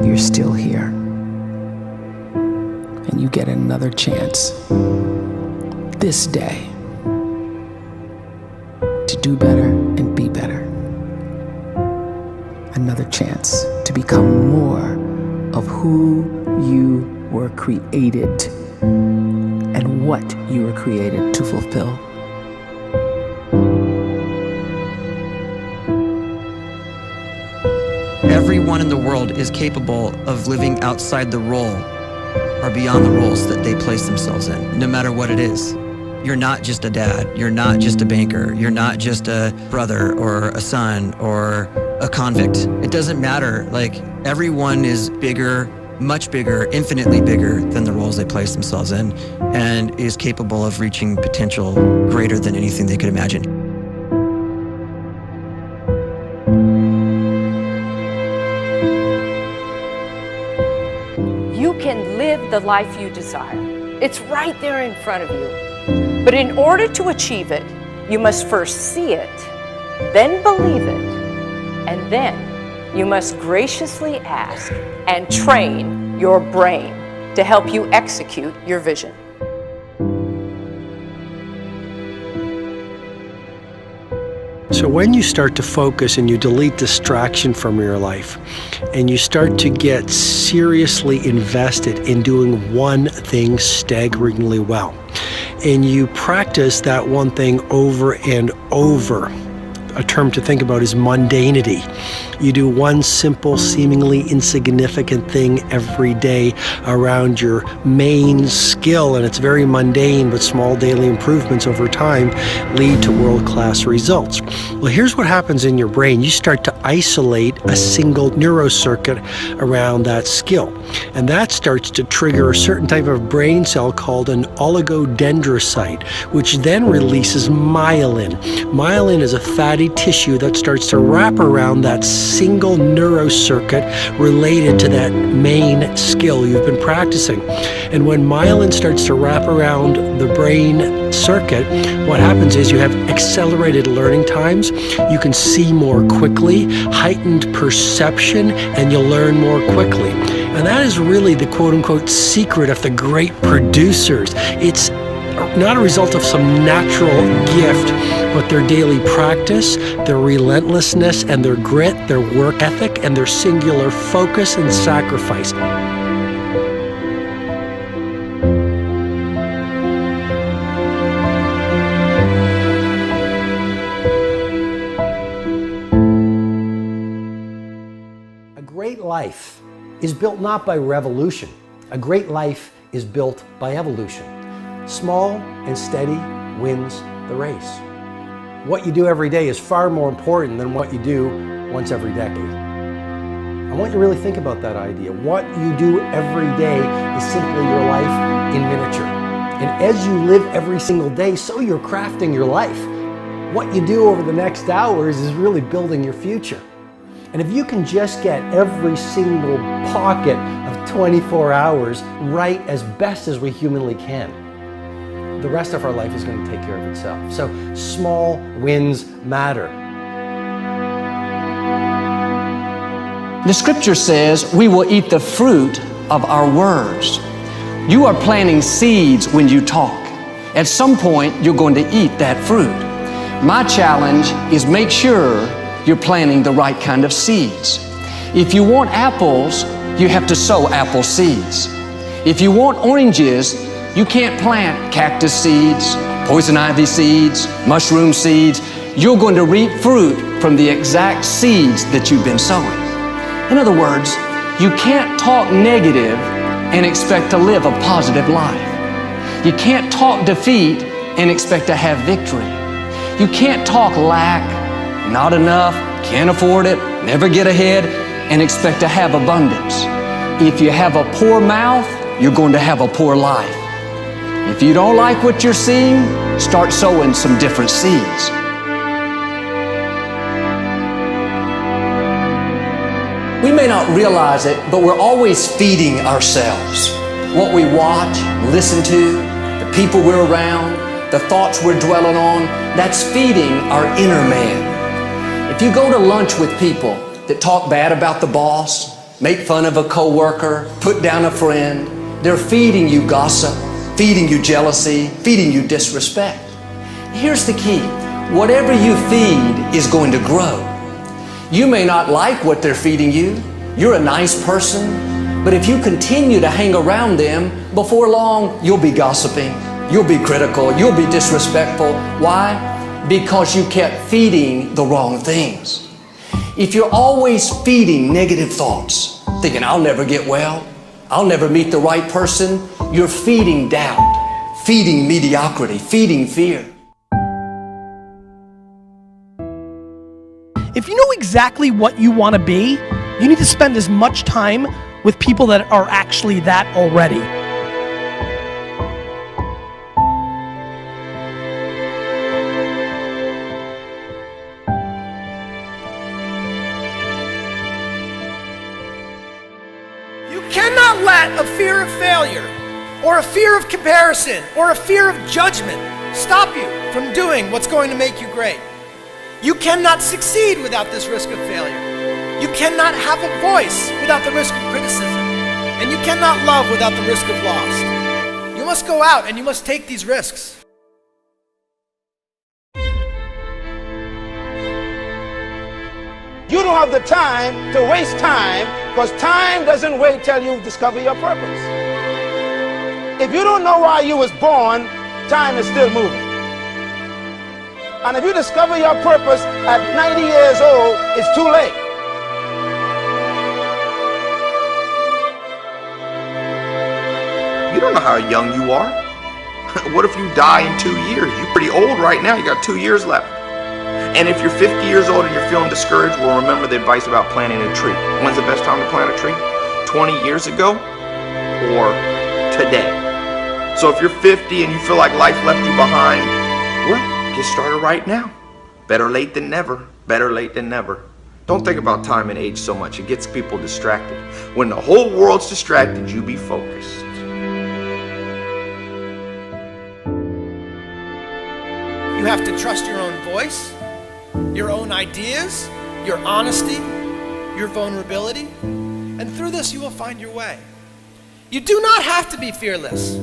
you're still here. And you get another chance this day to do better and be better. Another chance to become more of who you were created and what you were created to fulfill. Everyone in the world is capable of living outside the role or beyond the roles that they place themselves in, no matter what it is. You're not just a dad, you're not just a banker, you're not just a brother or a son or a convict. It doesn't matter. Like, everyone is bigger, much bigger, infinitely bigger than the roles they place themselves in, and is capable of reaching potential greater than anything they could imagine. You can live the life you desire. It's right there in front of you. But in order to achieve it, you must first see it, then believe it, and then you must graciously ask and train your brain to help you execute your vision. So when you start to focus and you delete distraction from your life, and you start to get seriously invested in doing one thing staggeringly well, and you practice that one thing over and over, a term to think about is mundanity. You do one simple, seemingly insignificant thing every day around your main skill, and it's very mundane, but small daily improvements over time lead to world-class results. Well, here's what happens in your brain. You start to isolate a single neurocircuit around that skill, and that starts to trigger a certain type of brain cell called an oligodendrocyte, which then releases myelin. Myelin is a fatty tissue that starts to wrap around that single neurocircuit related to that main skill you've been practicing. And when myelin starts to wrap around the brain circuit, what happens is you have accelerated learning times, you can see more quickly, heightened perception, and you'll learn more quickly. And that is really the quote-unquote secret of the great producers. It's not a result of some natural gift, but their daily practice, their relentlessness and their grit, their work ethic, and their singular focus and sacrifice. A great life is built not by revolution. A great life is built by evolution. Small and steady wins the race. What you do every day is far more important than what you do once every decade. I want you to really think about that idea. What you do every day is simply your life in miniature. And as you live every single day, so you're crafting your life. What you do over the next hours is really building your future. And if you can just get every single pocket of 24 hours right as best as we humanly can, the rest of our life is going to take care of itself. So small wins matter. The scripture says we will eat the fruit of our words. You are planting seeds when you talk. At some point, you're going to eat that fruit. My challenge is make sure you're planting the right kind of seeds. If you want apples, you have to sow apple seeds. If you want oranges, you can't plant cactus seeds, poison ivy seeds, mushroom seeds. You're going to reap fruit from the exact seeds that you've been sowing. In other words, you can't talk negative and expect to live a positive life. You can't talk defeat and expect to have victory. You can't talk lack, not enough, can't afford it, never get ahead, and expect to have abundance. If you have a poor mouth, you're going to have a poor life. If you don't like what you're seeing, start sowing some different seeds. We may not realize it, but we're always feeding ourselves. What we watch, listen to, the people we're around, the thoughts we're dwelling on, that's feeding our inner man. If you go to lunch with people that talk bad about the boss, make fun of a coworker, put down a friend. They're feeding you gossip, feeding you jealousy, feeding you disrespect. Here's the key. Whatever you feed is going to grow. You may not like what they're feeding you. You're a nice person, but if you continue to hang around them, before long, you'll be gossiping, you'll be critical, you'll be disrespectful. Why? Because you kept feeding the wrong things. If you're always feeding negative thoughts, thinking, I'll never get well, I'll never meet the right person, you're feeding doubt, feeding mediocrity, feeding fear. If you know exactly what you want to be, you need to spend as much time with people that are actually that already. You cannot let a fear of failure, or a fear of comparison, or a fear of judgment stop you from doing what's going to make you great. You cannot succeed without this risk of failure. You cannot have a voice without the risk of criticism. And you cannot love without the risk of loss. You must go out and you must take these risks. You don't have the time to waste time, because time doesn't wait till you discover your purpose. If you don't know why you was born, time is still moving. And if you discover your purpose at 90 years old, it's too late. You don't know how young you are. What if you die in 2 years? You're pretty old right now. You got 2 years left. And if you're 50 years old and you're feeling discouraged, well, remember the advice about planting a tree. When's the best time to plant a tree? 20 years ago or today? So if you're 50 and you feel like life left you behind, well, get started right now. Better late than never. Better late than never. Don't think about time and age so much. It gets people distracted. When the whole world's distracted, you be focused. You have to trust your own voice, your own ideas, your honesty, your vulnerability, and through this you will find your way. You do not have to be fearless.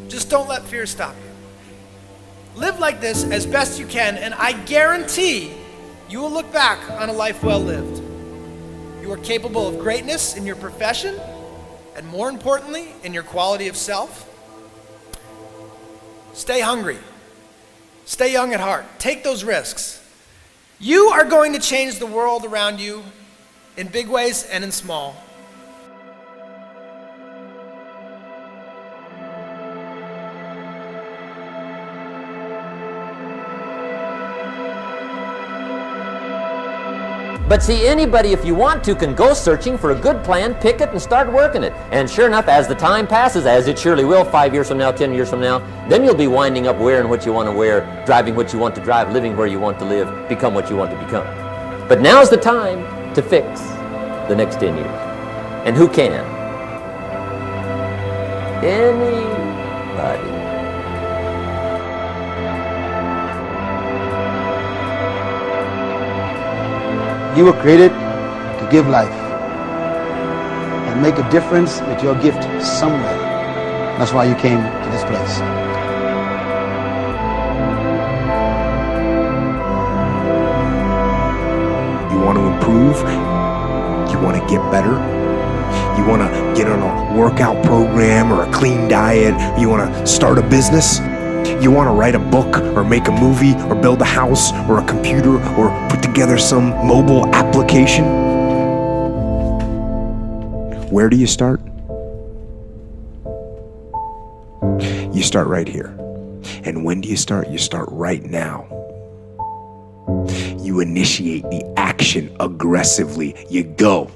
Just don't let fear stop you. Live like this as best you can, and I guarantee you will look back on a life well lived. You are capable of greatness in your profession, and more importantly, in your quality of self. Stay hungry. Stay young at heart. Take those risks. You are going to change the world around you in big ways and in small. But see, anybody, if you want to, can go searching for a good plan, pick it, and start working it. And sure enough, as the time passes, as it surely will 5 years from now, 10 years from now, then you'll be winding up wearing what you want to wear, driving what you want to drive, living where you want to live, become what you want to become. But now's the time to fix the next 10 years. And who can? Anybody. You were created to give life and make a difference with your gift somewhere. That's why you came to this place. You want to improve? You want to get better? You want to get on a workout program or a clean diet? You want to start a business? You want to write a book or make a movie or build a house or a computer or put together some mobile application? Where do you start? You start right here. And when do you start? You start right now. You initiate the action aggressively. You go.